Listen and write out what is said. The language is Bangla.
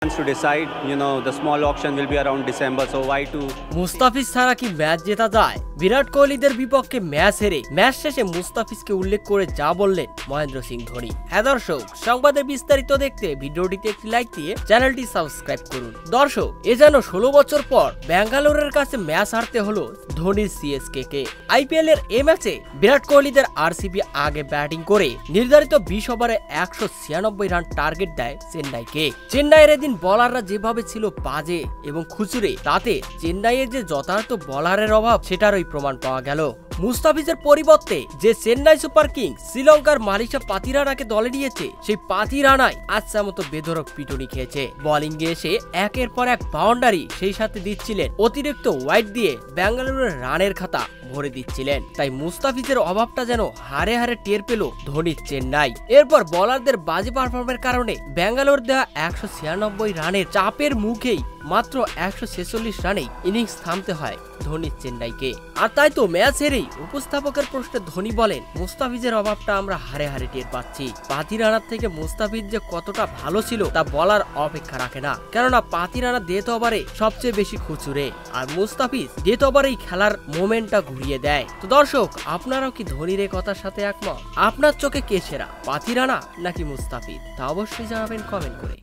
To decide, the small auction will be around December, so why to Mustafiz ছাড়া কি ম্যাচ জেতা যায়? বিরাট কোহলিদের বিপক্ষে ম্যাচ হেরে ম্যাচ শেষে মুস্তাফিজকে উল্লেখ করে যা বললেন মহেন্দ্র সিং ধোনি। হ্যাঁ দর্শক, সংবাদের বিস্তারিত দেখতে ভিডিওটিতে একটি লাইক দিয়ে চ্যানেলটি সাবস্ক্রাইব করুন। দর্শক, এ যেন 16 বছর পর ব্যাঙ্গালোরের কাছে ম্যাচ হারতে হলো ধোনির সিএসকে কে। আইপিএল এর এই ম্যাচে বিরাট কোহলিদের আরসিবি আগে ব্যাটিং করে নির্ধারিত 20 ওভারে 196 রান টার্গেট দেয় চেন্নাইকে। চেন্নাইয়ের এদিন বলাররা যেভাবে ছিল বাজে এবং খুচুরে, তাতে চেন্নাইয়ের যে যথার্থ বলারের অভাব সেটারই প্রমাণ পাওয়া গেল। মুস্তাফিজের পরিবর্তে যে চেন্নাই সুপার কিংস শ্রীলঙ্কার মালিশা পাতিরানাকে দলে নিয়েছে, সেই পাতিরানায় আচ্ছা মতো বেধড়ক পিটুনি খেয়েছে। বোলিং এ এসে একের পর এক বাউন্ডারি, সেই সাথে দিচ্ছিলেন অতিরিক্ত ওয়াইড দিয়ে বেঙ্গালুরুর রানের খাতা ভরে দিচ্ছিলেন। তাই মুস্তাফিজের অভাবটা যেন হারে হারে টের পেল ধোনির চেন্নাই। এরপর বলারদের বাজে পারফরমেন্সের কারণে বেঙ্গালোর দেওয়া 196 রানের চাপের মুখেই মাত্র 146 রানেই ইনিংস থামতে হয় ধোনির চেন্নাইকে। আর তাই তো ম্যাচ হেরেই উপস্থাপকের প্রশ্নে ধোনি বলেন, মুস্তাফিজের অভাবটা আমরা হারে হারে টের পাচ্ছি। পাতিরানার থেকে মুস্তাফিজ যে কতটা ভালো ছিল তা বলার অপেক্ষা রাখে না, কেননা পাতিরানা ডেথ ওভারে সবচেয়ে বেশি খুচুরে, আর মুস্তাফিজ ডেথ ওভারেই খেলার মোমেন্টটা ঘুরিয়ে দেয়। তো দর্শক, আপনারাও কি ধোনির এই কথার সাথে একমত? আপনার চোখে কে সেরা, পাতিরানা নাকি মুস্তাফিজ? তা অবশ্যই জানাবেন কমেন্ট করে।